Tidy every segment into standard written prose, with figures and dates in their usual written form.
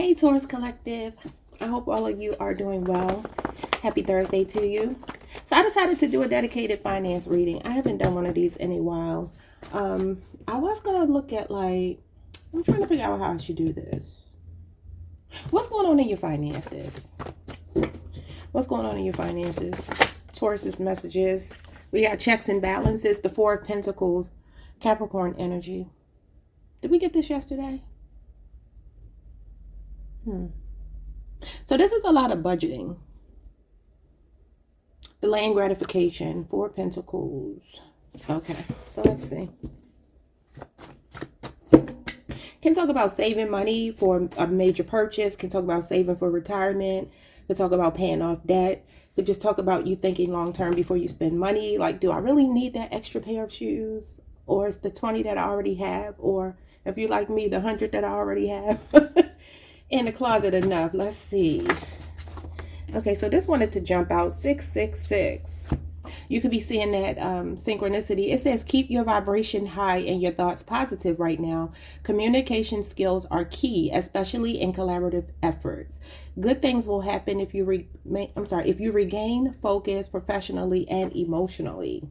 Hey, Taurus Collective. I hope all of you are doing well. Happy Thursday to you. So I decided to do a dedicated finance reading. I haven't done one of these in a while. I was going to look at I'm trying to figure out how I should do this. What's going on in your finances? What's going on in your finances? Taurus's messages. We got checks and balances, the Four of Pentacles, Capricorn energy. Did we get this yesterday? So this is a lot of budgeting. Delaying gratification, Four of Pentacles. Okay, so let's see. Can talk about saving money for a major purchase. Can talk about saving for retirement. Can talk about paying off debt. Could just talk about you thinking long term before you spend money. Like, do I really need that extra pair of shoes? Or is the 20 that I already have? Or if you like me, the 100 that I already have in the closet enough? Let's see. Okay, so this wanted to jump out. 666. You could be seeing that synchronicity. It says keep your vibration high and your thoughts positive right now. Communication skills are key, especially in collaborative efforts. Good things will happen if you regain focus professionally and emotionally.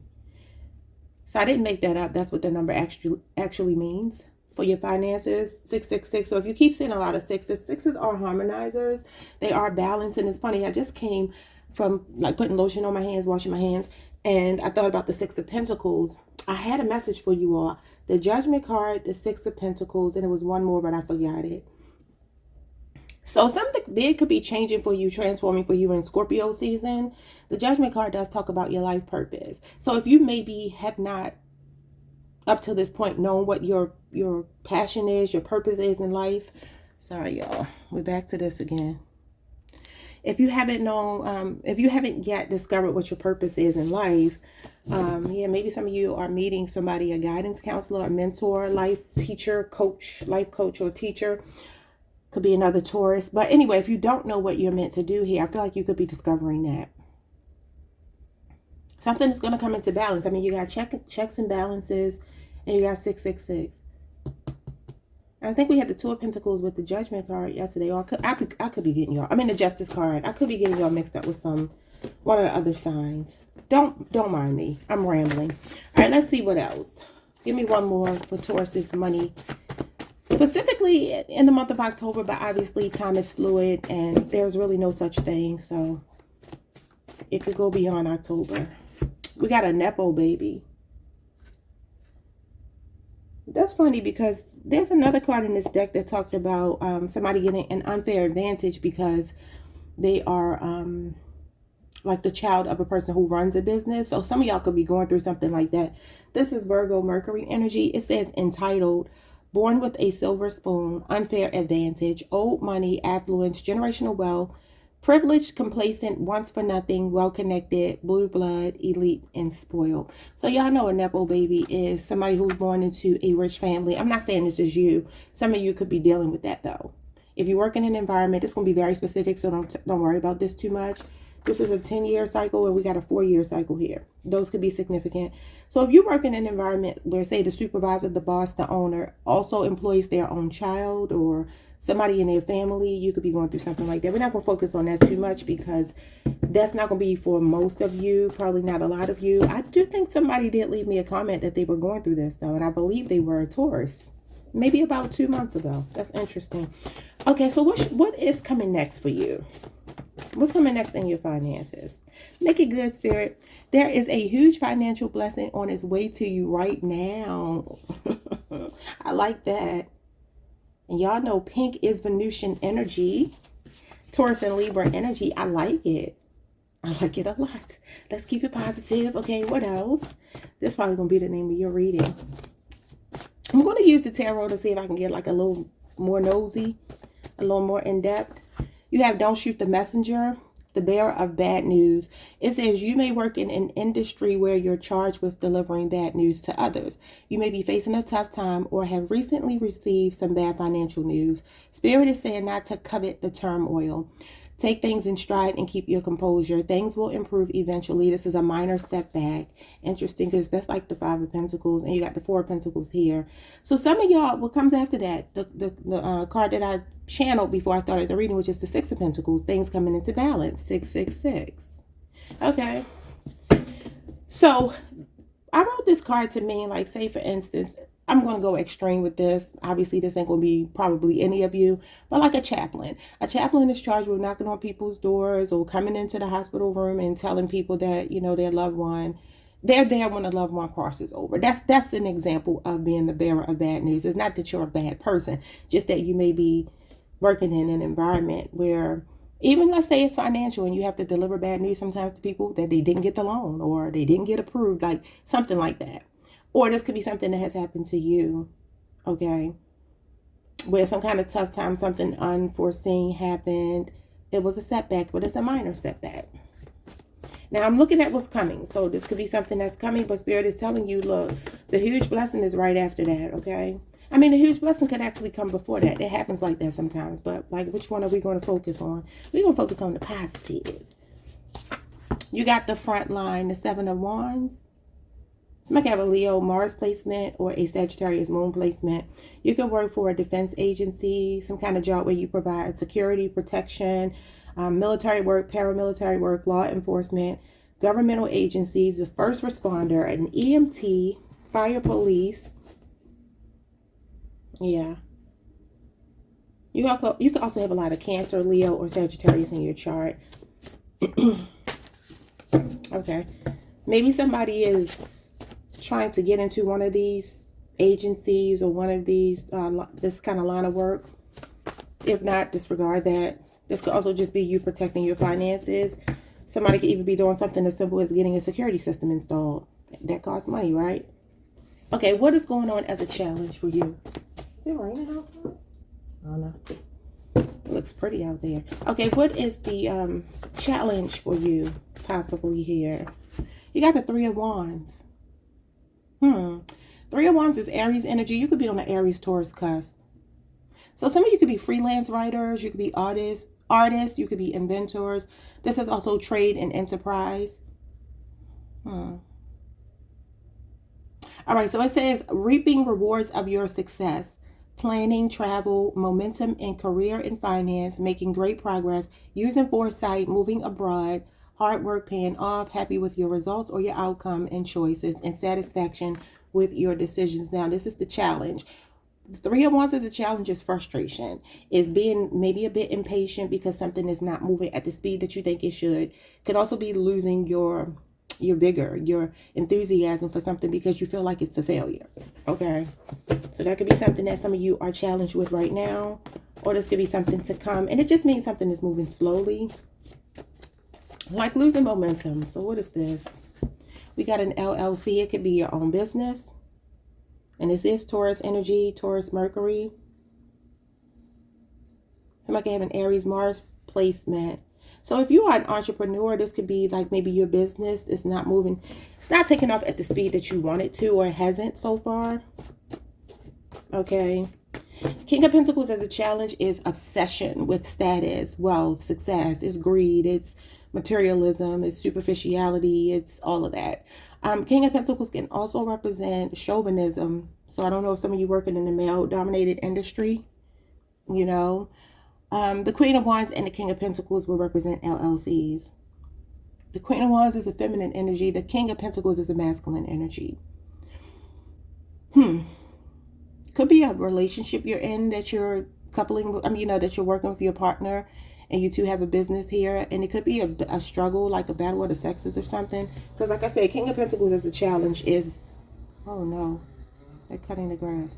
So I didn't make that up. That's what the number actually means for your finances. 666. So if you keep seeing a lot of sixes, sixes are harmonizers. They are balanced. And it's funny, I just came from putting lotion on my hands, washing my hands, and I thought about the Six of Pentacles. I had a message for you all. The Judgment card, the Six of Pentacles, and it was one more, but I forgot it. So something big could be changing for you, transforming for you in Scorpio season. The Judgment card does talk about your life purpose. So if you maybe have not up to this point known what your passion is, your purpose is in life. Sorry, y'all. We're back to this again. If you haven't known, if you haven't yet discovered what your purpose is in life, maybe some of you are meeting somebody, a guidance counselor, a mentor, life teacher, coach, life coach or teacher. Could be another Taurus. But anyway, if you don't know what you're meant to do here, I feel like you could be discovering that. Something is going to come into balance. I mean, you got checks and balances, and you got 666. I think we had the Two of Pentacles with the Judgment card yesterday. Or I could be getting y'all. I mean the Justice card. I could be getting y'all mixed up with one of the other signs. Don't mind me. I'm rambling. All right, let's see what else. Give me one more for Taurus's money. Specifically in the month of October, but obviously time is fluid and there's really no such thing. So it could go beyond October. We got a Nepo baby. That's funny because there's another card in this deck that talked about somebody getting an unfair advantage because they are like the child of a person who runs a business. So some of y'all could be going through something like that. This is Virgo Mercury energy. It says entitled, born with a silver spoon, unfair advantage, old money, affluence, generational wealth, privileged, complacent, wants for nothing, well-connected, blue blood, elite, and spoiled. So y'all know a Nepo baby is somebody who's born into a rich family. I'm not saying this is you. Some of you could be dealing with that though. If you work in an environment, it's going to be very specific, so don't worry about this too much. This is a 10-year cycle and we got a 4-year cycle here. Those could be significant. So if you work in an environment where, say, the supervisor, the boss, the owner also employs their own child or somebody in their family, you could be going through something like that. We're not going to focus on that too much because that's not going to be for most of you, probably not a lot of you. I do think somebody did leave me a comment that they were going through this though, and I believe they were a Taurus. Maybe about 2 months ago. That's interesting. Okay, so what is coming next for you? What's coming next in your finances? Make it good, Spirit. There is a huge financial blessing on its way to you right now. I like that. And y'all know pink is Venusian energy. Taurus and Libra energy. I like it. I like it a lot. Let's keep it positive. Okay, what else? This is probably going to be the name of your reading. I'm going to use the tarot to see if I can get like a little more nosy, a little more in-depth. You have Don't Shoot the Messenger, the bearer of bad news. It says you may work in an industry where you're charged with delivering bad news to others. You may be facing a tough time or have recently received some bad financial news. Spirit is saying not to covet the turmoil. Take things in stride and keep your composure. Things will improve eventually. This is a minor setback. Interesting, because that's like the Five of Pentacles, and you got the Four of Pentacles here. So some of y'all, what comes after that, the card that I channeled before I started the reading, which is the Six of Pentacles, things coming into balance, 666. Okay. So I wrote this card to mean, like, say for instance, I'm going to go extreme with this. Obviously, this ain't going to be probably any of you, but like a chaplain. A chaplain is charged with knocking on people's doors or coming into the hospital room and telling people that, you know, their loved one, they're there when a loved one crosses over. That's an example of being the bearer of bad news. It's not that you're a bad person, just that you may be working in an environment where, even let's say it's financial and you have to deliver bad news sometimes to people that they didn't get the loan or they didn't get approved, like something like that. Or this could be something that has happened to you, okay, where some kind of tough time, something unforeseen happened. It was a setback, but it's a minor setback. Now I'm looking at what's coming. So this could be something that's coming, but Spirit is telling you, look, the huge blessing is right after that, okay? I mean, the huge blessing could actually come before that. It happens like that sometimes, but like, which one are we going to focus on? We're going to focus on the positive. You got the front line, the Seven of Wands. Somebody can have a Leo Mars placement or a Sagittarius Moon placement. You could work for a defense agency, some kind of job where you provide security, protection, military work, paramilitary work, law enforcement, governmental agencies, the first responder, an EMT, fire, police. Yeah. You could also have a lot of Cancer, Leo, or Sagittarius in your chart. Okay. Maybe somebody is trying to get into one of these agencies or one of these, this kind of line of work. If not, disregard that. This could also just be you protecting your finances. Somebody could even be doing something as simple as getting a security system installed. That costs money, right? Okay, what is going on as a challenge for you? Is it raining outside? Oh, no. It looks pretty out there. Okay, what is the challenge for you possibly here? You got the Three of Wands. Three of Wands is Aries energy. You could be on the Aries Taurus cusp. So some of you could be freelance writers. You could be artists. You could be inventors. This is also trade and enterprise. All right, so it says reaping rewards of your success. Planning, travel, momentum in career and finance, making great progress, using foresight, moving abroad, hard work paying off, happy with your results or your outcome and choices, and satisfaction with your decisions. Now, this is the challenge. The Three of Wands is a challenge, is frustration. Is being maybe a bit impatient because something is not moving at the speed that you think it should. Could also be losing your vigor, your enthusiasm for something because you feel like it's a failure. Okay. So that could be something that some of you are challenged with right now. Or this could be something to come. And it just means something is moving slowly. Like losing momentum. So what is this? We got an LLC. It could be your own business. And this is Taurus energy, Taurus Mercury. Somebody can have an Aries Mars placement. So if you are an entrepreneur, this could be like maybe your business is not moving. It's not taking off at the speed that you want it to, or it hasn't so far. Okay. King of Pentacles as a challenge is obsession with status, wealth, success. It's greed. It's materialism. It's superficiality. It's all of that. King of Pentacles can also represent chauvinism. So I don't know if some of you working in the male-dominated industry, you know. The Queen of Wands and the King of Pentacles will represent LLCs. The Queen of Wands is a feminine energy. The King of Pentacles is a masculine energy. Could be a relationship you're in that you're coupling, that you're working with your partner and you two have a business here. And it could be a struggle, like a battle with the sexes or something. Because like I said, King of Pentacles as a challenge is, oh no, they're cutting the grass.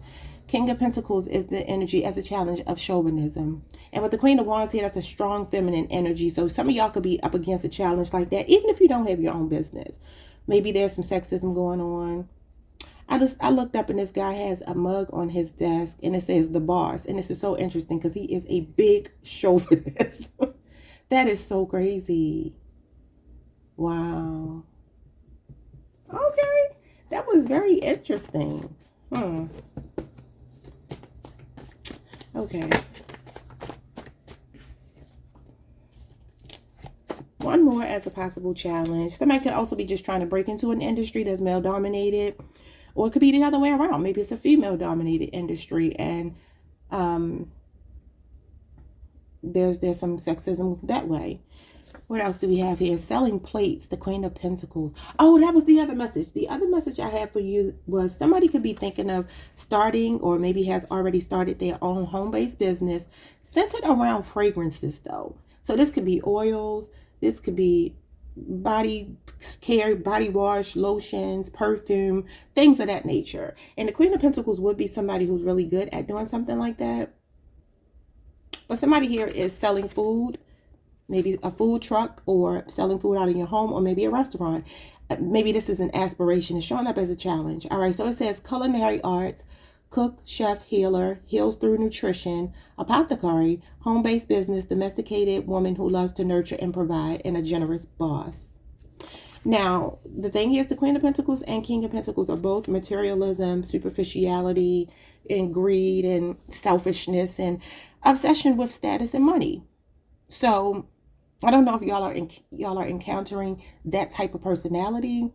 King of Pentacles is the energy as a challenge of chauvinism. And with the Queen of Wands here, that's a strong feminine energy. So some of y'all could be up against a challenge like that, even if you don't have your own business. Maybe there's some sexism going on. I looked up and this guy has a mug on his desk and it says the boss. And this is so interesting because he is a big chauvinist. That is so crazy. Wow. Okay. That was very interesting. Okay. one more as a possible challenge. Somebody could also be just trying to break into an industry that's male dominated, or it could be the other way around. Maybe it's a female dominated industry, and there's some sexism that way. What else do we have here? Selling plates, the Queen of Pentacles. Oh, that was the other message. The other message I had for you was somebody could be thinking of starting, or maybe has already started, their own home-based business centered around fragrances though. So this could be oils, this could be body care, body wash, lotions, perfume, things of that nature. And the Queen of Pentacles would be somebody who's really good at doing something like that. But somebody here is selling food, maybe a food truck, or selling food out of your home, or maybe a restaurant. Maybe this is an aspiration. It's showing up as a challenge. All right, so it says culinary arts, cook, chef, healer, heals through nutrition, apothecary, home-based business, domesticated woman who loves to nurture and provide, and a generous boss. Now, the thing is, the Queen of Pentacles and King of Pentacles are both materialism, superficiality, and greed, and selfishness, and obsession with status and money. So I don't know if y'all are encountering that type of personality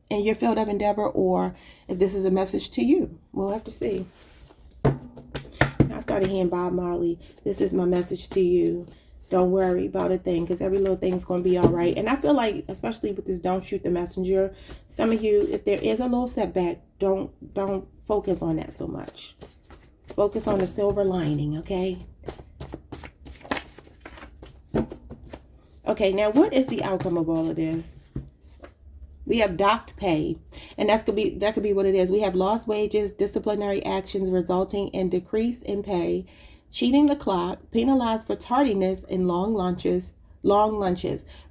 in your field of endeavor, or if this is a message to you. We'll have to see. I started hearing Bob Marley. This is my message to you. Don't worry about a thing, because every little thing's going to be all right. And I feel like, especially with this don't shoot the messenger, some of you, if there is a little setback, don't focus on that so much. Focus on the silver lining, okay? Okay, now what is the outcome of all of this? We have docked pay, and that could be what it is. We have lost wages, disciplinary actions resulting in decrease in pay, cheating the clock, penalized for tardiness in long lunches,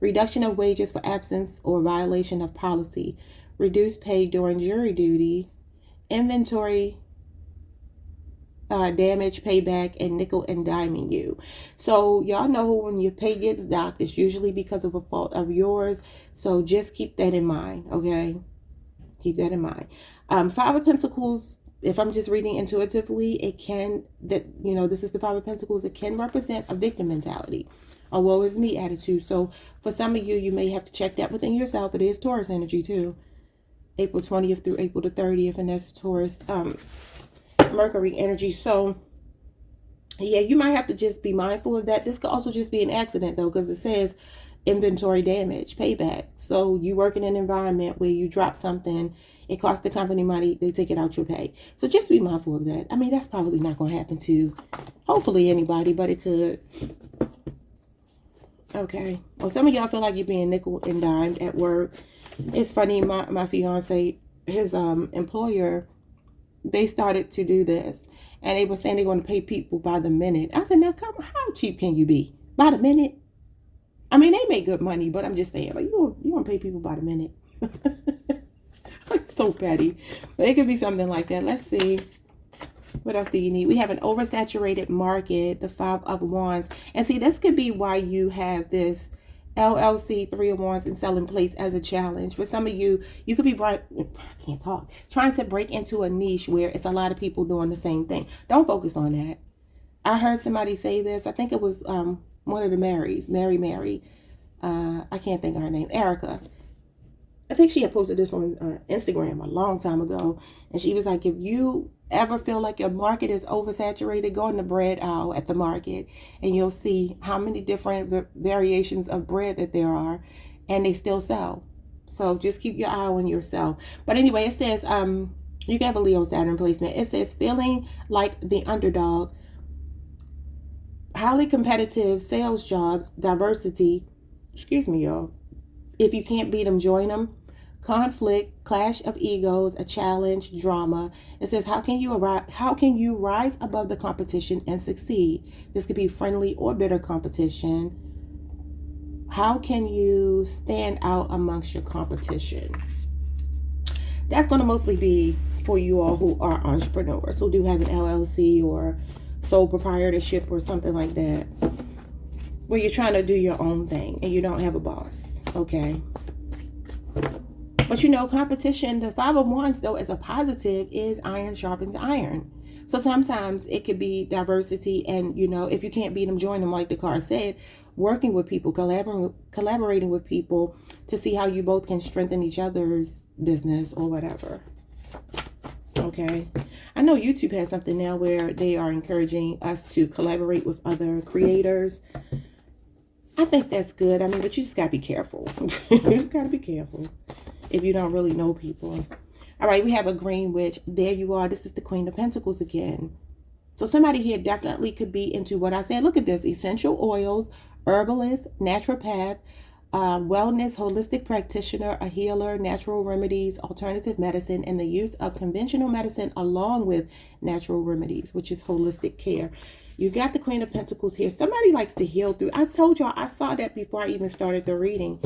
reduction of wages for absence or violation of policy, reduced pay during jury duty, inventory damage, payback, and nickel and diming you. So y'all know when your pay gets docked, it's usually because of a fault of yours. So just keep that in mind, okay? Keep that in mind. Five of Pentacles, if I'm just reading intuitively, this is the Five of Pentacles. It can represent a victim mentality, a woe is me attitude. So for some of you, you may have to check that within yourself. It is Taurus energy too. April 20th through April the 30th, and that's Taurus Mercury energy. So yeah, you might have to just be mindful of that. This could also just be an accident though, because it says inventory damage, payback. So you work in an environment where you drop something, it costs the company money, they take it out your pay. So just be mindful of that. I mean, that's probably not going to happen to hopefully anybody, but it could. Okay. Well, some of y'all feel like you're being nickel and dimed at work. It's funny, my fiance, his employer, they started to do this, and they were saying they're going to pay people by the minute. I said, now come on, how cheap can you be? By the minute? I mean, they make good money, but I'm just saying, like, you want to pay people by the minute? Like, so petty. But it could be something like that. Let's see. What else do you need? We have an oversaturated market, the Five of Wands. And see, this could be why you have this LLC, Three of Wands, and selling plates as a challenge. For some of you, you could be trying to break into a niche where it's a lot of people doing the same thing. Don't focus on that. I heard somebody say this. I think it was one of the Marys, Mary. I can't think of her name. Erica. I think she had posted this on Instagram a long time ago. And she was like, if you ever feel like your market is oversaturated, go in the bread aisle at the market, and you'll see how many different variations of bread that there are, and they still sell. So just keep your eye on yourself. But anyway, it says, you can have a Leo Saturn placement. It says, feeling like the underdog, highly competitive sales jobs, diversity. Excuse me, y'all. If you can't beat them, join them. Conflict, clash of egos, a challenge, drama. It says, how can you rise above the competition and succeed? This could be friendly or bitter competition. How can you stand out amongst your competition? That's going to mostly be for you all who are entrepreneurs, who do have an LLC or sole proprietorship or something like that, where you're trying to do your own thing and you don't have a boss, okay? But you know, competition, the Five of Wands, though, as a positive, is iron sharpens iron. So sometimes it could be diversity, and you know, if you can't beat them, join them, like the card said. Working with people, collaborating with people to see how you both can strengthen each other's business or whatever. Okay, I know YouTube has something now where they are encouraging us to collaborate with other creators. I think that's good. I mean, but you just gotta be careful. You just gotta be careful if you don't really know people. All right, we have a green witch. There you are. This is the Queen of Pentacles again. So somebody here definitely could be into what I said. Look at this: essential oils, herbalist, naturopath, wellness, holistic practitioner, a healer, natural remedies, alternative medicine, and the use of conventional medicine along with natural remedies, which is holistic care. You got the Queen of Pentacles here. Somebody likes to heal through. I told y'all, I saw that before I even started the reading.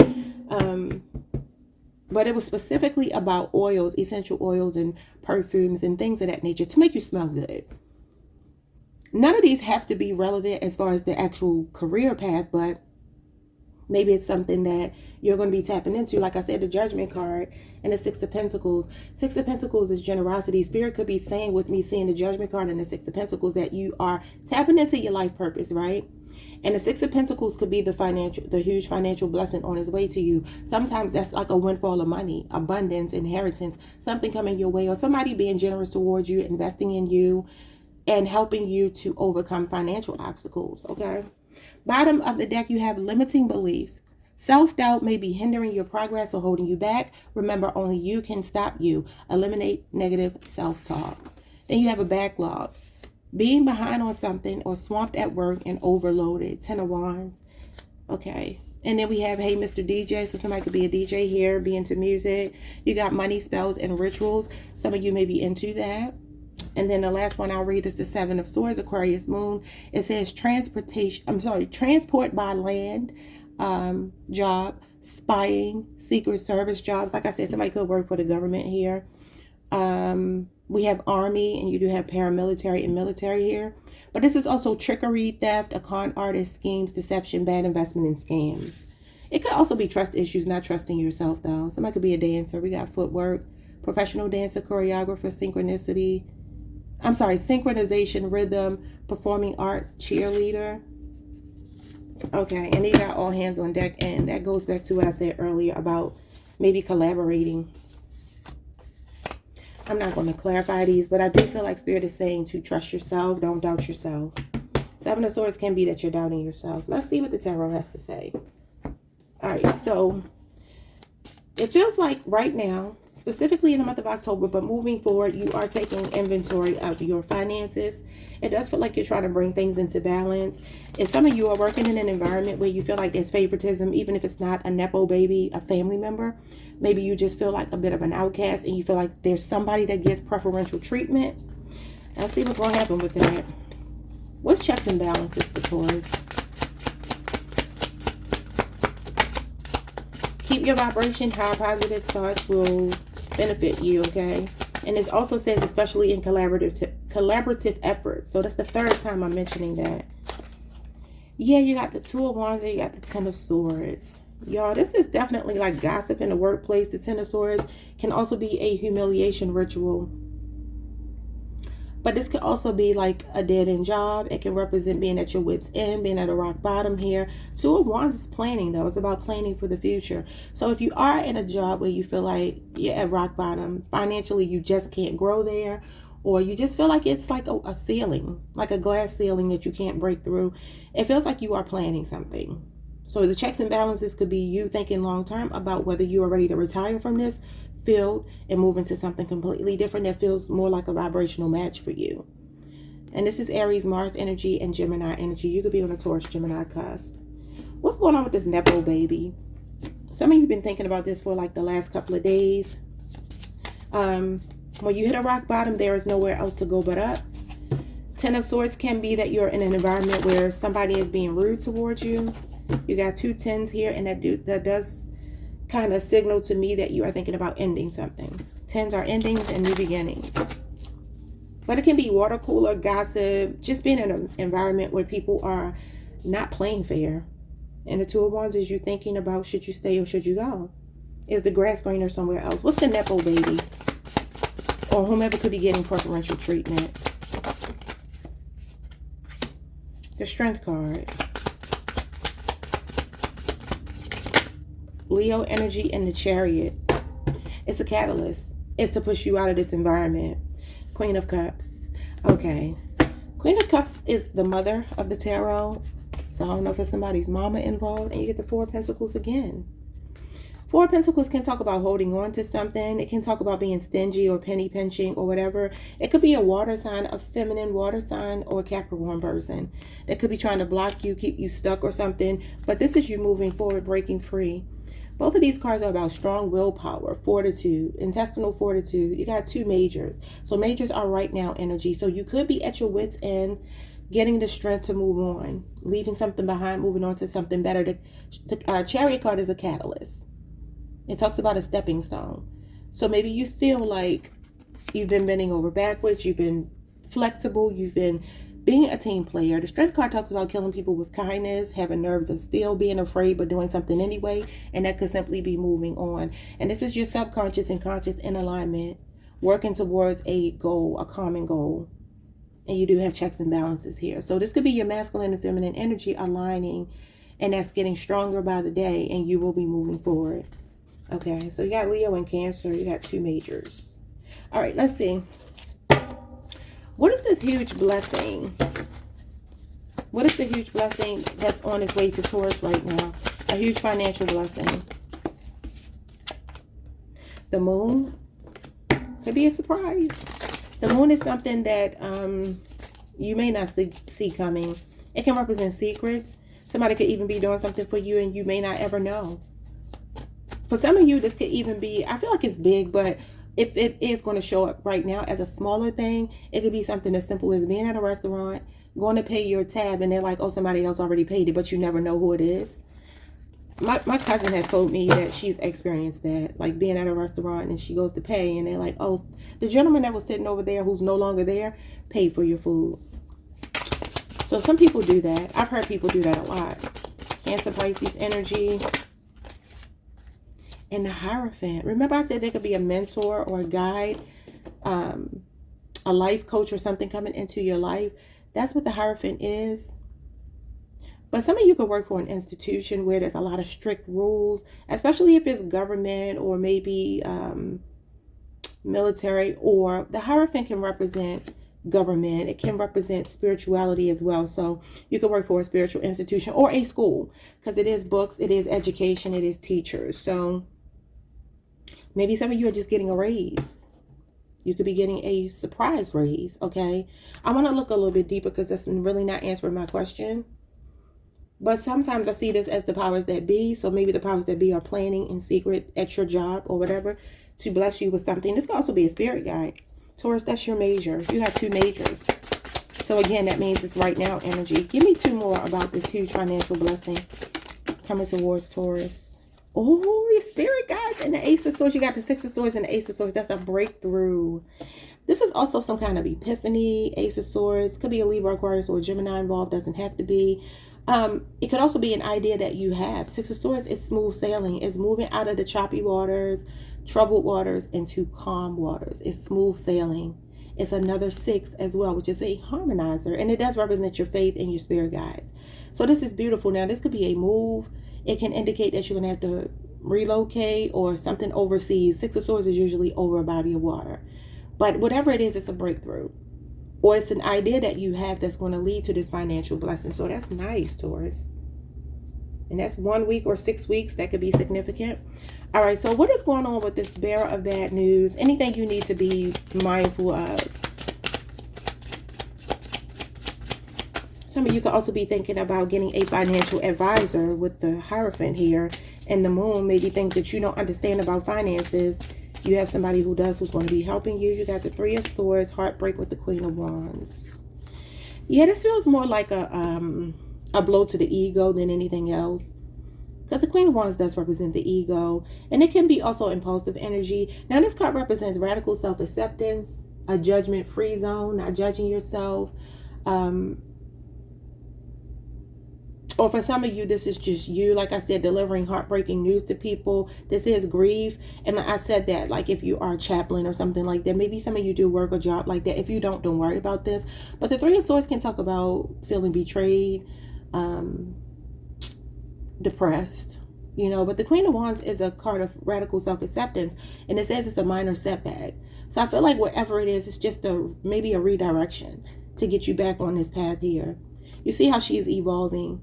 But it was specifically about oils, essential oils and perfumes and things of that nature to make you smell good. None of these have to be relevant as far as the actual career path, but maybe it's something that you're going to be tapping into. Like I said, the Judgment card and the Six of Pentacles. Six of Pentacles is generosity. Spirit could be saying, with me seeing the Judgment card and the Six of Pentacles, that you are tapping into your life purpose, right? And the Six of Pentacles could be the huge financial blessing on its way to you. Sometimes that's like a windfall of money, abundance, inheritance, something coming your way, or somebody being generous towards you, investing in you, and helping you to overcome financial obstacles, okay? Bottom of the deck, you have limiting beliefs. Self-doubt may be hindering your progress or holding you back. Remember, only you can stop you. Eliminate negative self-talk. Then you have a backlog. Being behind on something or swamped at work and overloaded. Ten of Wands. Okay. And then we have, hey, Mr. DJ. So somebody could be a DJ here, be into music. You got money, spells, and rituals. Some of you may be into that. And then the last one I'll read is the Seven of Swords, Aquarius Moon. It says transport by land, job, spying, secret service jobs. Like I said, somebody could work for the government here. We have army, and you do have paramilitary and military here. But this is also trickery, theft, a con artist, schemes, deception, bad investment, and scams. It could also be trust issues, not trusting yourself, though. Somebody could be a dancer. We got footwork, professional dancer, choreographer, synchronization, rhythm, performing arts, cheerleader. Okay, and they got all hands on deck, and that goes back to what I said earlier about maybe collaborating. I'm not going to clarify these, but I do feel like Spirit is saying to trust yourself, don't doubt yourself. Seven of Swords can be that you're doubting yourself. Let's see what the tarot has to say. All right, so it feels like right now, specifically in the month of October, but moving forward, you are taking inventory of your finances. It does feel like you're trying to bring things into balance. If some of you are working in an environment where you feel like there's favoritism, even if it's not a Nepo baby, a family member, maybe you just feel like a bit of an outcast and you feel like there's somebody that gets preferential treatment. Let's see what's going to happen with that. What's checks and balances for Taurus? Keep your vibration high. Positive thoughts will benefit you, okay? And it also says especially in collaborative efforts. So that's the third time I'm mentioning that. Yeah, you got the Two of Wands and you got the Ten of Swords. Y'all, this is definitely like gossip in the workplace. The Ten of Swords can also be a humiliation ritual. But this could also be like a dead-end job. It can represent being at your wit's end, being at a rock bottom here. Two of Wands is planning, though. It's about planning for the future. So if you are in a job where you feel like you're at rock bottom, financially you just can't grow there, or you just feel like it's like a ceiling, like a glass ceiling that you can't break through, it feels like you are planning something. So the checks and balances could be you thinking long-term about whether you are ready to retire from this field and move into something completely different that feels more like a vibrational match for you. And this is Aries, Mars energy, and Gemini energy. You could be on a Taurus, Gemini cusp. What's going on with this Nepo baby? Some of you have been thinking about this for like the last couple of days. When you hit a rock bottom, there is nowhere else to go but up. Ten of Swords can be that you're in an environment where somebody is being rude towards you. You got two tens here, and that does kind of signal to me that you are thinking about ending something. Tens are endings and new beginnings. But it can be water cooler, gossip, just being in an environment where people are not playing fair. And the Two of Wands is you thinking about should you stay or should you go? Is the grass greener somewhere else? What's the Nepo baby? Or whomever could be getting preferential treatment? The Strength card. Leo energy in the Chariot. It's a catalyst. It's to push you out of this environment. Queen of Cups. Okay. Queen of Cups is the mother of the tarot. So I don't know if it's somebody's mama involved. And you get the Four of Pentacles again. Four of Pentacles can talk about holding on to something. It can talk about being stingy or penny pinching or whatever. It could be a water sign, a feminine water sign, or a Capricorn person that could be trying to block you, keep you stuck or something. But this is you moving forward, breaking free. Both of these cards are about strong willpower, fortitude, intestinal fortitude. You got two majors. So majors are right now energy. So you could be at your wit's end, getting the strength to move on, leaving something behind, moving on to something better. The Chariot card is a catalyst. It talks about a stepping stone. So maybe you feel like you've been bending over backwards, you've been flexible, you've been being a team player. The Strength card talks about killing people with kindness, having nerves of steel, being afraid but doing something anyway, and that could simply be moving on. And this is your subconscious and conscious in alignment, working towards a goal, a common goal. And you do have checks and balances here. So this could be your masculine and feminine energy aligning, and that's getting stronger by the day, and you will be moving forward. Okay, so you got Leo and Cancer. You got two majors. All right, let's see. What is this huge blessing? What is the huge blessing that's on its way to Taurus right now? A huge financial blessing. The moon could be a surprise. The moon is something that you may not see coming. It can represent secrets. Somebody could even be doing something for you and you may not ever know. For some of you, this could even be, I feel like it's big, but if it is going to show up right now as a smaller thing, it could be something as simple as being at a restaurant, going to pay your tab, and they're like, oh, somebody else already paid it, but you never know who it is. My cousin has told me that she's experienced that, like being at a restaurant and she goes to pay and they're like, oh, the gentleman that was sitting over there who's no longer there paid for your food. So some people do that. I've heard people do that a lot. Cancer, Pisces energy. And the Hierophant. Remember I said there could be a mentor or a guide, a life coach or something coming into your life. That's what the Hierophant is. But some of you could work for an institution where there's a lot of strict rules, especially if it's government or maybe military, or the Hierophant can represent government. It can represent spirituality as well. So you could work for a spiritual institution or a school, because it is books, it is education, it is teachers. So maybe some of you are just getting a raise. You could be getting a surprise raise, okay? I want to look a little bit deeper because that's really not answering my question. But sometimes I see this as the powers that be. So maybe the powers that be are planning in secret at your job or whatever to bless you with something. This could also be a spirit guide. Taurus, that's your major. You have two majors. So again, that means it's right now energy. Give me two more about this huge financial blessing coming towards Taurus. Oh, your spirit guides and the Ace of Swords. You got the Six of Swords and the Ace of Swords. That's a breakthrough. This is also some kind of epiphany. Ace of Swords. Could be a Libra, Aquarius, or a Gemini involved. Doesn't have to be. It could also be an idea that you have. Six of Swords is smooth sailing. It's moving out of the choppy waters, troubled waters, into calm waters. It's smooth sailing. It's another six as well, which is a harmonizer. And it does represent your faith and your spirit guides. So this is beautiful. Now, this could be a move. It can indicate that you're going to have to relocate or something overseas. Six of Swords is usually over a body of water. But whatever it is, it's a breakthrough. Or it's an idea that you have that's going to lead to this financial blessing. So that's nice, Taurus. And that's 1 week or 6 weeks. That could be significant. All right, so what is going on with this bearer of bad news? Anything you need to be mindful of? Some of you could also be thinking about getting a financial advisor with the Hierophant here and the Moon. Maybe things that you don't understand about finances. You have somebody who does, who's going to be helping you. You got the Three of Swords, heartbreak with the Queen of Wands. Yeah, this feels more like a blow to the ego than anything else. Because the Queen of Wands does represent the ego. And it can be also impulsive energy. Now, this card represents radical self-acceptance, a judgment-free zone, not judging yourself. Or Or for some of you, this is just you, like I said, delivering heartbreaking news to people. This is grief. And I said that, like, if you are a chaplain or something like that, maybe some of you do work or job like that. If you don't worry about this. But the Three of Swords can talk about feeling betrayed, depressed, you know. But the Queen of Wands is a card of radical self-acceptance, and it says it's a minor setback. So I feel like whatever it is, it's just maybe a redirection to get you back on this path here. You see how she's evolving.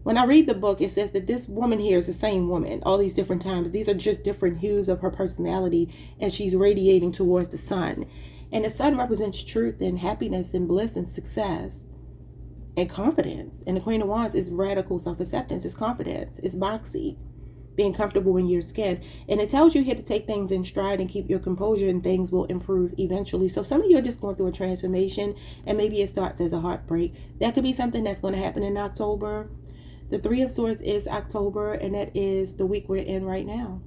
When I read the book, it says that this woman here is the same woman all these different times. These are just different hues of her personality as she's radiating towards the sun. And the sun represents truth and happiness and bliss and success and confidence. And the Queen of Wands is radical self-acceptance. It's confidence. It's boxy. Being comfortable in your skin. And it tells you here to take things in stride and keep your composure, and things will improve eventually. So some of you are just going through a transformation, and maybe it starts as a heartbreak. That could be something that's going to happen in October. The Three of Swords is October, and that is the week we're in right now.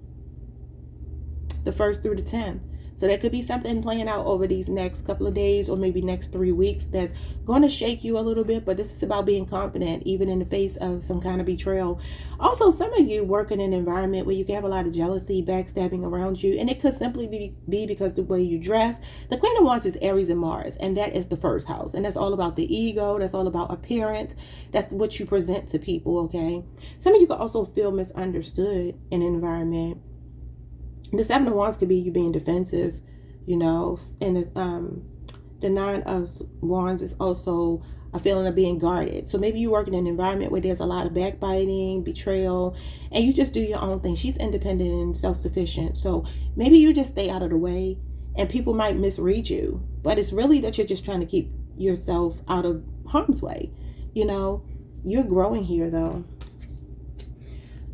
The 1st through the 10th. So there could be something playing out over these next couple of days or maybe next 3 weeks that's going to shake you a little bit. But this is about being confident, even in the face of some kind of betrayal. Also, some of you work in an environment where you can have a lot of jealousy, backstabbing around you. And it could simply be because the way you dress. The Queen of Wands is Aries and Mars, and that is the first house. And that's all about the ego. That's all about appearance. That's what you present to people, okay? Some of you could also feel misunderstood in an environment. The Seven of Wands could be you being defensive, you know, and the Nine of Wands is also a feeling of being guarded. So maybe you work in an environment where there's a lot of backbiting, betrayal, and you just do your own thing. She's independent and self-sufficient. So maybe you just stay out of the way, and people might misread you. But it's really that you're just trying to keep yourself out of harm's way. You know, you're growing here, though.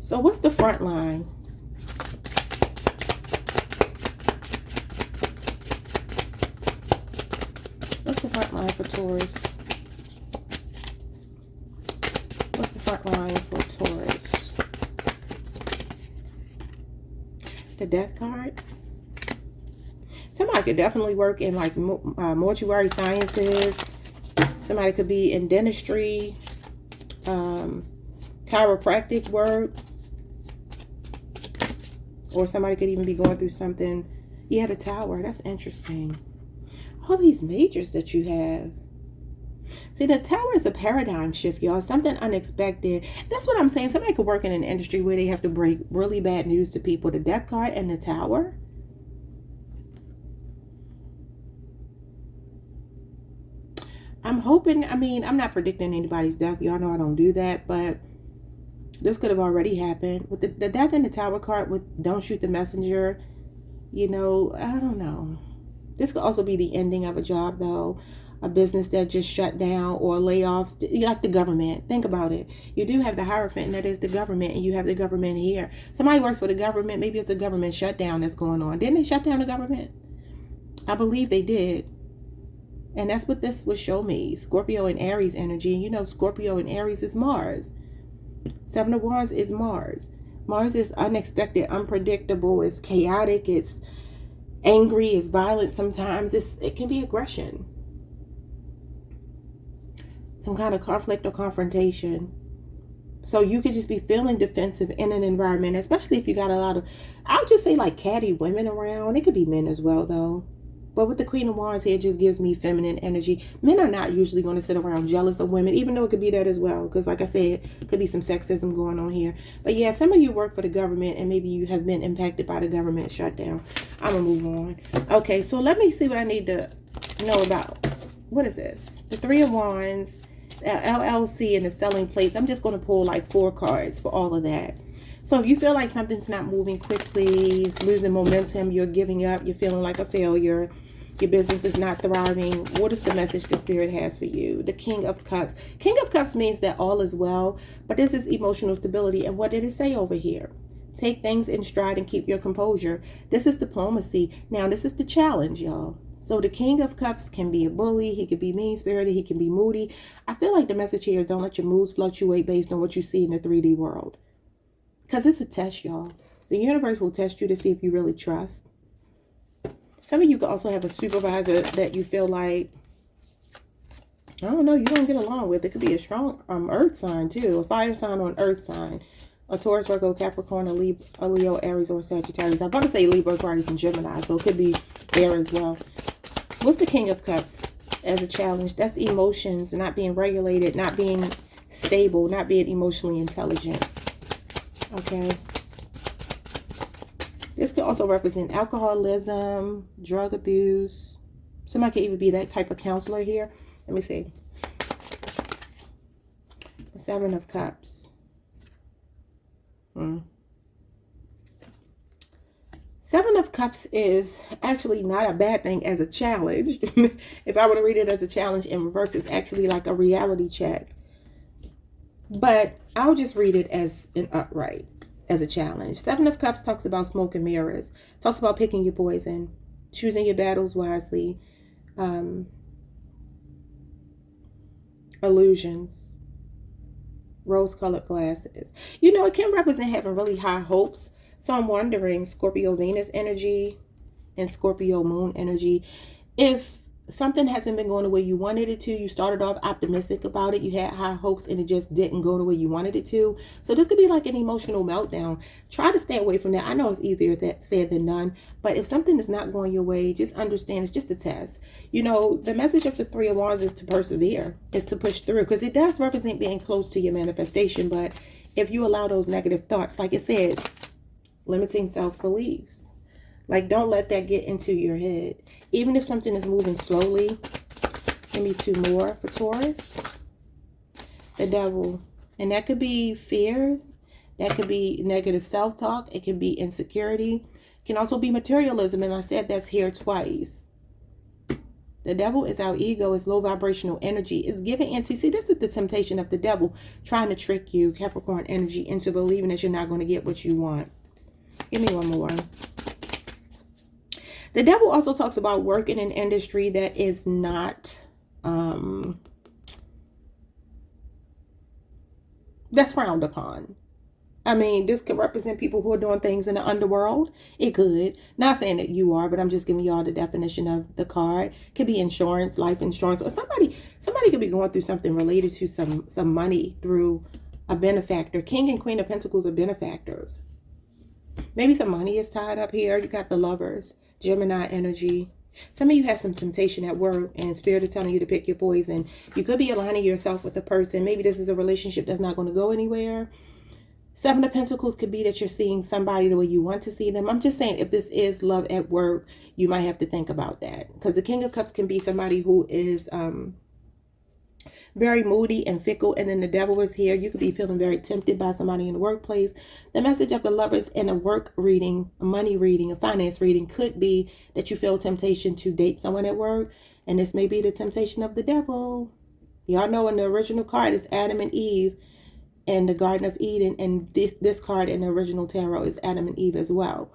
So what's the front line? What's the front line for Taurus? What's the front line for Taurus? The Death card. Somebody could definitely work in like mortuary sciences. Somebody could be in dentistry, chiropractic work. Or somebody could even be going through something. Yeah, the Tower. That's interesting. All these majors that you have. See, the Tower is a paradigm shift, y'all. Something unexpected. That's what I'm saying. Somebody could work in an industry where they have to break really bad news to people. The Death card and the Tower. I'm hoping, I mean, I'm not predicting anybody's death. Y'all know I don't do that, but this could have already happened. With the Death and the Tower card with Don't Shoot the Messenger, you know, I don't know. This could also be the ending of a job, though. A business that just shut down, or layoffs, like the government. Think about it. You do have the Hierophant, and that is the government, and you have the government here. Somebody works for the government. Maybe it's a government shutdown that's going on. Didn't they shut down the government? I believe they did. And that's what this would show me. Scorpio and Aries energy. You know, Scorpio and Aries is Mars. Seven of Wands is Mars. Mars is unexpected, unpredictable. It's chaotic. It's angry, it's violent sometimes. It can be aggression. Some kind of conflict or confrontation. So you could just be feeling defensive in an environment, especially if you got a lot of, I'll just say like catty women around. It could be men as well, though. But with the Queen of Wands here, it just gives me feminine energy. Men are not usually going to sit around jealous of women, even though it could be that as well. Because like I said, it could be some sexism going on here. But yeah, some of you work for the government, and maybe you have been impacted by the government shutdown. I'm going to move on. Okay, so let me see what I need to know about. What is this? The Three of Wands, LLC, and the selling place. I'm just going to pull like 4 cards for all of that. So if you feel like something's not moving quickly, it's losing momentum, you're giving up, you're feeling like a failure, your business is not thriving, what is the message the Spirit has for you? The King of Cups. King of Cups means that all is well, but this is emotional stability. And what did it say over here? Take things in stride and keep your composure. This is diplomacy. Now, this is the challenge, y'all. So the King of Cups can be a bully. He could be mean-spirited. He can be moody. I feel like the message here is don't let your moods fluctuate based on what you see in the 3D world. Because it's a test, y'all. The universe will test you to see if you really trust. Some of you could also have a supervisor that you feel like I don't know, you don't get along with. It could be a strong earth sign too, a fire sign or an earth sign. A Taurus, Virgo, Capricorn, a Leo, Aries, or Sagittarius. I'm about to say Libra, Aquarius, and Gemini, so it could be there as well. What's the King of Cups as a challenge? That's emotions, not being regulated, not being stable, not being emotionally intelligent. Okay. This could also represent alcoholism, drug abuse. Somebody could even be that type of counselor here. Let me see. The Seven of Cups. Seven of Cups is actually not a bad thing as a challenge. If I were to read it as a challenge in reverse, it's actually like a reality check. But I'll just read it as an upright, as a challenge. Seven of Cups talks about smoke and mirrors. Talks about picking your poison, choosing your battles wisely, illusions, rose-colored glasses. You know, it can represent having really high hopes. So I'm wondering, Scorpio Venus energy and Scorpio Moon energy, if something hasn't been going the way you wanted it to, you started off optimistic about it, you had high hopes, and it just didn't go the way you wanted it to. So this could be like an emotional meltdown. Try to stay away from that. I know it's easier said than done, but if something is not going your way, just understand it's just a test. You know, the message of the Three of Wands is to persevere, is to push through, because it does represent being close to your manifestation. But if you allow those negative thoughts, like it said, limiting self-beliefs, like don't let that get into your head. Even if something is moving slowly. Give me two more for Taurus. The Devil. And that could be fears. That could be negative self-talk. It can be insecurity. It can also be materialism. And I said that's here twice. The devil is our ego. It's low vibrational energy. It's giving into, see, this is the temptation of the devil, trying to trick you, Capricorn energy, into believing that you're not going to get what you want. Give me one more. The devil also talks about work in an industry that is not, that's frowned upon. I mean, this could represent people who are doing things in the underworld. It could. Not saying that you are, but I'm just giving y'all the definition of the card. Could be insurance, life insurance, or somebody could be going through something related to some money through a benefactor. King and Queen of Pentacles are benefactors. Maybe some money is tied up here. You got the Lovers, Gemini energy. Some of you have some temptation at work and Spirit is telling you to pick your poison. You could be aligning yourself with a person. Maybe this is a relationship that's not going to go anywhere. Seven of Pentacles could be that you're seeing somebody the way you want to see them. I'm just saying, if this is love at work, you might have to think about that. Because the King of Cups can be somebody who is very moody and fickle, and then the devil is here. You could be feeling very tempted by somebody in the workplace. The message of the Lovers in a work reading, a money reading, a finance reading could be that you feel temptation to date someone at work, and this may be the temptation of the devil. Y'all know in the original card is Adam and Eve in the Garden of Eden, and this card in the original tarot is Adam and Eve as well.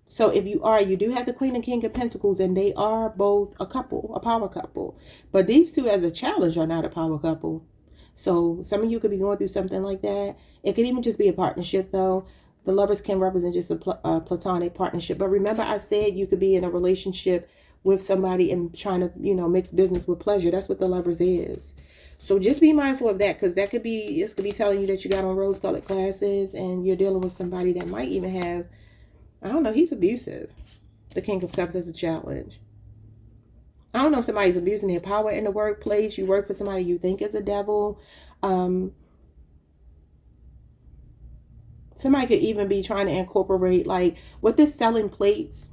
So if you do have the Queen and King of Pentacles, and they are both a couple, a power couple. But these two as a challenge are not a power couple. So some of you could be going through something like that. It could even just be a partnership, though. The Lovers can represent just a platonic partnership. But remember, I said you could be in a relationship with somebody and trying to, mix business with pleasure. That's what the Lovers is. So just be mindful of that, because this could be telling you that you got on rose-colored glasses and you're dealing with somebody that might even have, I don't know, he's abusive. The King of Cups is a challenge. I don't know if somebody's abusing their power in the workplace. You work for somebody you think is a devil. Somebody could even be trying to incorporate, like, with this selling plates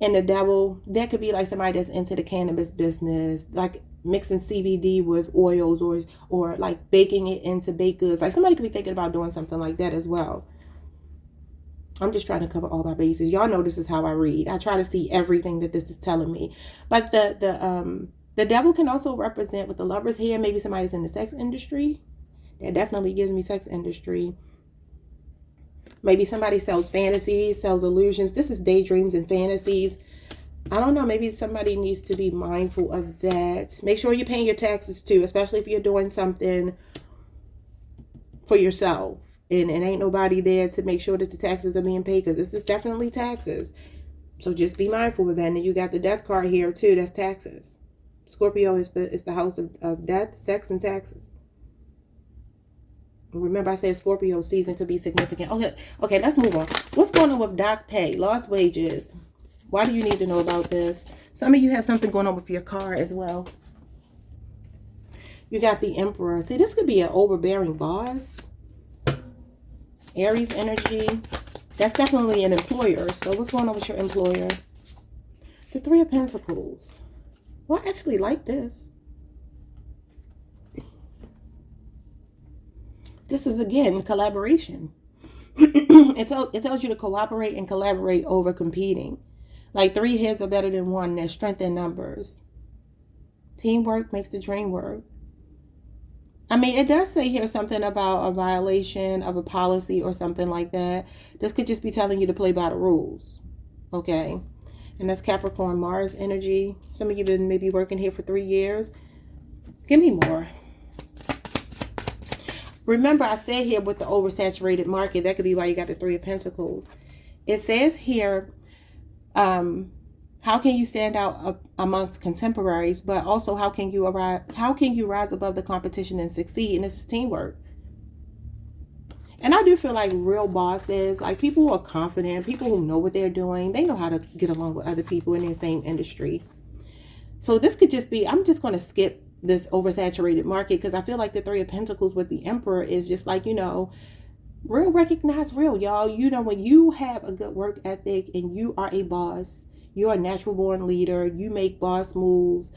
and the devil, that could be like somebody that's into the cannabis business, like mixing CBD with oils or like baking it into baked goods. Like somebody could be thinking about doing something like that as well. I'm just trying to cover all my bases. Y'all know this is how I read. I try to see everything that this is telling me. But the devil can also represent, with the Lovers here, maybe somebody's in the sex industry. That definitely gives me sex industry. Maybe somebody sells fantasies, sells illusions. This is daydreams and fantasies. I don't know. Maybe somebody needs to be mindful of that. Make sure you're paying your taxes too, especially if you're doing something for yourself. And ain't nobody there to make sure that the taxes are being paid, because this is definitely taxes. So just be mindful of that. And then you got the Death card here too. That's taxes. Scorpio is the house of death, sex, and taxes. Remember I said Scorpio season could be significant. Okay, let's move on. What's going on with dock pay, lost wages? Why do you need to know about this? Some of you have something going on with your car as well. You got the Emperor. See, this could be an overbearing boss. Aries energy. That's definitely an employer. So what's going on with your employer? The Three of Pentacles. Well, I actually like this. This is, again, collaboration. It tells you to cooperate and collaborate over competing. Like 3 heads are better than 1. There's strength in numbers. Teamwork makes the dream work. I mean, it does say here something about a violation of a policy or something like that. This could just be telling you to play by the rules. Okay. And that's Capricorn Mars energy. Some of you have been maybe working here for 3 years. Give me more. Remember, I said here with the oversaturated market, that could be why you got the 3 of Pentacles. It says here, how can you stand out amongst contemporaries, but also how can you rise above the competition and succeed? And this is teamwork. And I do feel like real bosses, like people who are confident, people who know what they're doing, they know how to get along with other people in the same industry. So this could just be, I'm just going to skip this oversaturated market because I feel like the 3 of Pentacles with the Emperor is just like, you know, real recognize real, y'all. You know, when you have a good work ethic and you are a boss, you're a natural born leader, you make boss moves,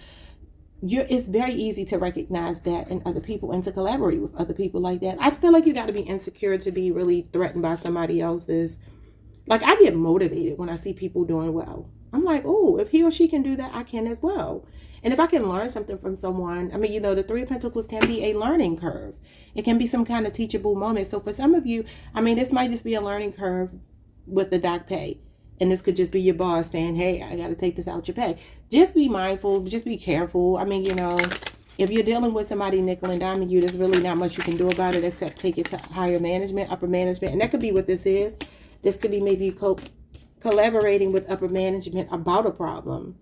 it's very easy to recognize that in other people and to collaborate with other people like that. I feel like you got to be insecure to be really threatened by somebody else's. Like, I get motivated when I see people doing well. I'm like, oh, if he or she can do that, I can as well. And if I can learn something from someone, I mean, you know, the 3 of Pentacles can be a learning curve. It can be some kind of teachable moment. So for some of you, I mean, this might just be a learning curve with the dock pay. And this could just be your boss saying, hey, I got to take this out your pay. Just be mindful. Just be careful. I mean, you know, if you're dealing with somebody nickel and diming you, there's really not much you can do about it except take it to higher management, upper management. And that could be what this is. This could be maybe collaborating with upper management about a problem.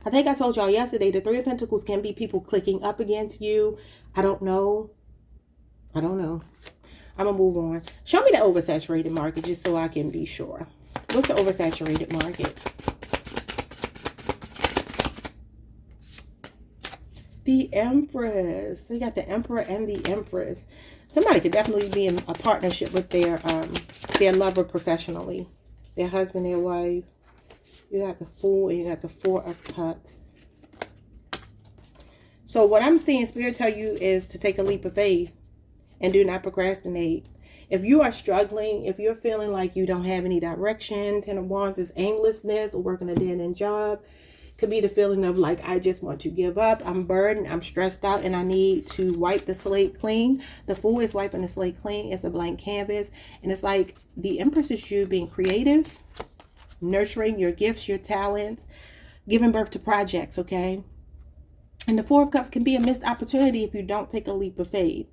I think I told y'all yesterday, the 3 of Pentacles can be people clicking up against you. I don't know. I'm going to move on. Show me the oversaturated market just so I can be sure. What's the oversaturated market? The Empress. So you got the Emperor and the Empress. Somebody could definitely be in a partnership with their lover professionally. Their husband, their wife. You got the Fool and you got the 4 of Cups. So what I'm seeing Spirit tell you is to take a leap of faith and do not procrastinate. If you are struggling, if you're feeling like you don't have any direction, 10 of Wands is aimlessness or working a dead-end job. Could be the feeling of like, I just want to give up. I'm burdened. I'm stressed out and I need to wipe the slate clean. The Fool is wiping the slate clean. It's a blank canvas. And it's like the Empress is you being creative, nurturing your gifts, your talents, giving birth to projects, okay? And the 4 of Cups can be a missed opportunity if you don't take a leap of faith.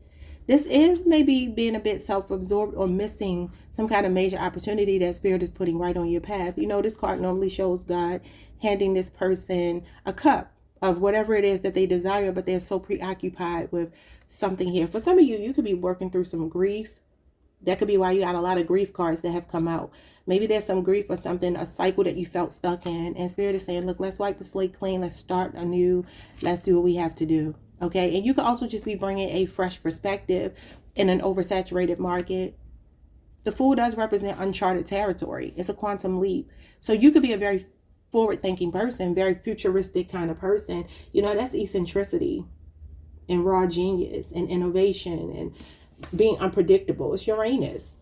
This is maybe being a bit self-absorbed or missing some kind of major opportunity that Spirit is putting right on your path. You know, this card normally shows God handing this person a cup of whatever it is that they desire, but they're so preoccupied with something here. For some of you, you could be working through some grief. That could be why you got a lot of grief cards that have come out. Maybe there's some grief or something, a cycle that you felt stuck in. And Spirit is saying, look, let's wipe the slate clean. Let's start anew. Let's do what we have to do. Okay. And you could also just be bringing a fresh perspective in an oversaturated market. The Fool does represent uncharted territory. It's a quantum leap. So you could be a very forward-thinking person, very futuristic kind of person. You know, that's eccentricity and raw genius and innovation and being unpredictable. It's Uranus.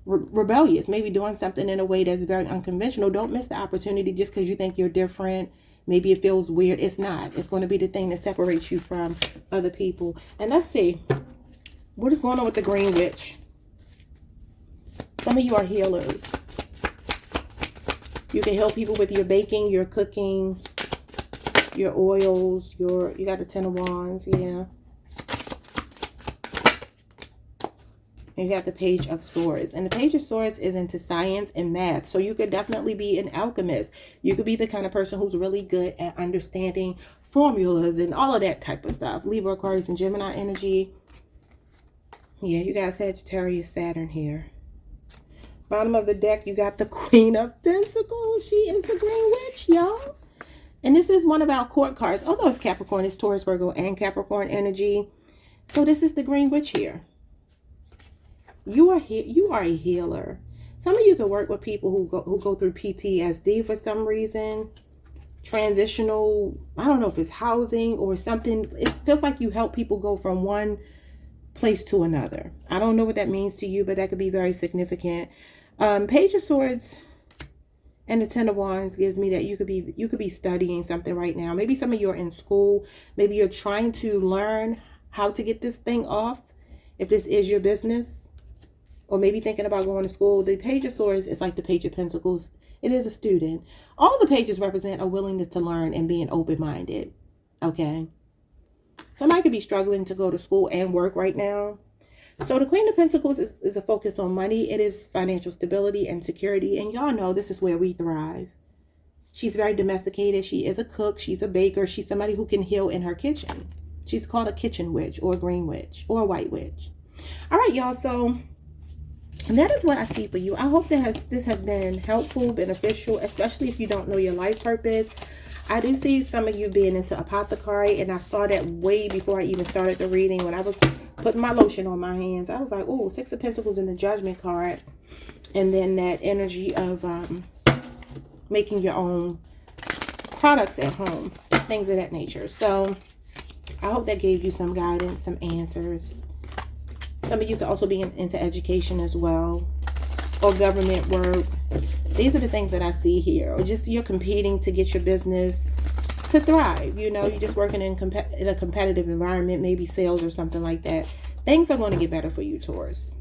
Rebellious, maybe doing something in a way that's very unconventional. Don't miss the opportunity just because you think you're different. Maybe it feels weird. It's not. It's going to be the thing that separates you from other people. And let's see. What is going on with the Green Witch? Some of you are healers. You can help people with your baking, your cooking, your oils, you got the 10 of Wands, yeah. And you have the Page of Swords. And the Page of Swords is into science and math. So you could definitely be an alchemist. You could be the kind of person who's really good at understanding formulas and all of that type of stuff. Libra, Aquarius, and Gemini energy. Yeah, you got Sagittarius, Saturn here. Bottom of the deck, you got the Queen of Pentacles. She is the Green Witch, y'all. And this is one of our court cards. Although it's Capricorn, it's Taurus, Virgo, and Capricorn energy. So this is the Green Witch here. You are a healer. Some of you can work with people who go through PTSD for some reason. Transitional, I don't know if it's housing or something. It feels like you help people go from one place to another. I don't know what that means to you, but that could be very significant. Page of Swords and the Ten of Wands gives me that you could be studying something right now. Maybe some of you are in school. Maybe you're trying to learn how to get this thing off, if this is your business, or maybe thinking about going to school. The Page of Swords is like the Page of Pentacles. It is a student. All the pages represent a willingness to learn and being open-minded. Okay. Somebody could be struggling to go to school and work right now. So the Queen of Pentacles is a focus on money. It is financial stability and security. And y'all know this is where we thrive. She's very domesticated. She is a cook. She's a baker. She's somebody who can heal in her kitchen. She's called a kitchen witch or a green witch or a white witch. All right, y'all. So that is what I see for you. I hope that this has been helpful, beneficial, especially if you don't know your life purpose. I do see some of you being into apothecary, and I saw that way before I even started the reading. When I was putting my lotion on my hands, I was like, oh, Six of Pentacles in the Judgment card. And then that energy of making your own products at home, things of that nature. So I hope that gave you some guidance, some answers. Some of you could also be into education as well, or government work. These are the things that I see here. Or just you're competing to get your business to thrive. You know, you're just working in a competitive environment, maybe sales or something like that. Things are going to get better for you, Taurus.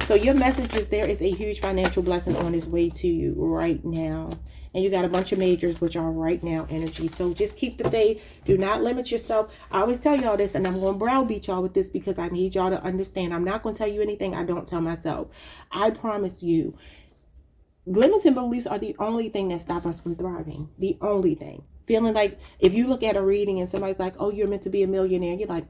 So your message is there is a huge financial blessing on its way to you right now. And you got a bunch of majors, which are right now energy. So just keep the faith. Do not limit yourself. I always tell y'all this, and I'm going to browbeat y'all with this because I need y'all to understand. I'm not going to tell you anything I don't tell myself. I promise you, limiting beliefs are the only thing that stop us from thriving. The only thing. Feeling like if you look at a reading and somebody's like, oh, you're meant to be a millionaire. You're like,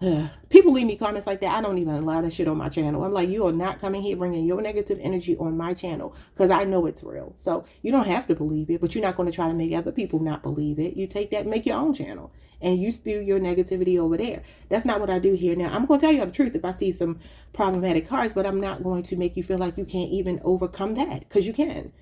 ugh. People leave me comments like that. I don't even allow that shit on my channel. I'm like, you are not coming here bringing your negative energy on my channel because I know it's real. So you don't have to believe it, but you're not going to try to make other people not believe it. You take that, make your own channel, and you spew your negativity over there. That's not what I do here. Now, I'm going to tell you the truth if I see some problematic cards, but I'm not going to make you feel like you can't even overcome that, because you can.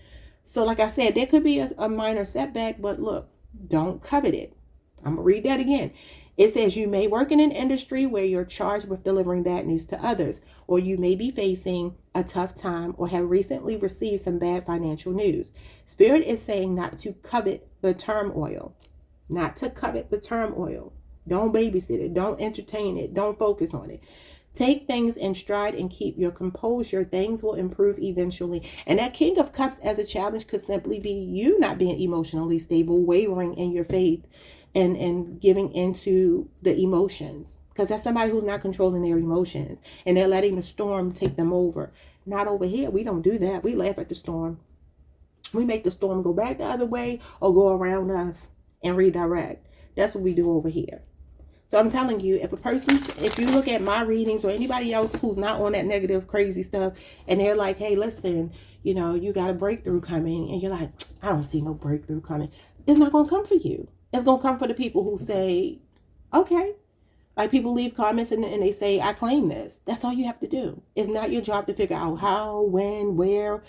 So like I said, there could be a minor setback, but look, don't covet it. I'm going to read that again. It says you may work in an industry where you're charged with delivering bad news to others, or you may be facing a tough time or have recently received some bad financial news. Spirit is saying not to covet the turmoil. Not to covet the turmoil. Don't babysit it. Don't entertain it. Don't focus on it. Take things in stride and keep your composure. Things will improve eventually. And that King of Cups as a challenge could simply be you not being emotionally stable, wavering in your faith, and giving into the emotions, because that's somebody who's not controlling their emotions and they're letting the storm take them over. Not over here. We don't do that. We laugh at the storm. We make the storm go back the other way or go around us and redirect. That's what we do over here. So I'm telling you, if you look at my readings or anybody else who's not on that negative, crazy stuff, and they're like, hey, listen, you know, you got a breakthrough coming, and you're like, I don't see no breakthrough coming. It's not going to come for you. It's going to come for the people who say, okay. Like people leave comments and they say, I claim this. That's all you have to do. It's not your job to figure out how, when, where,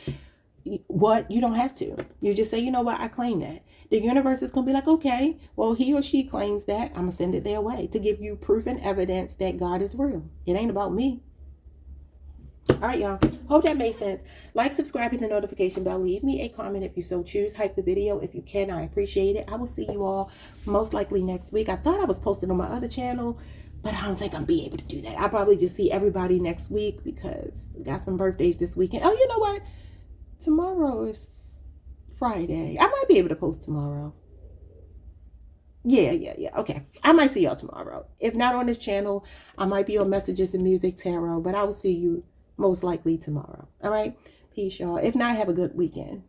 what. You don't have to. You just say, you know what? I claim that. The universe is going to be like, okay, well, he or she claims that. I'm going to send it their way to give you proof and evidence that God is real. It ain't about me. All right, y'all. Hope that made sense. Like, subscribe, hit the notification bell. Leave me a comment if you so choose. Hype the video if you can. I appreciate it. I will see you all most likely next week. I thought I was posting on my other channel, but I don't think I'll be able to do that. I'll probably just see everybody next week because I got some birthdays this weekend. Oh, you know what? Tomorrow is Friday. I might be able to post tomorrow. Yeah. Okay. I might see y'all tomorrow. If not on this channel, I might be on Messages and Music Tarot, but I will see you most likely tomorrow. All right. Peace, y'all. If not, have a good weekend.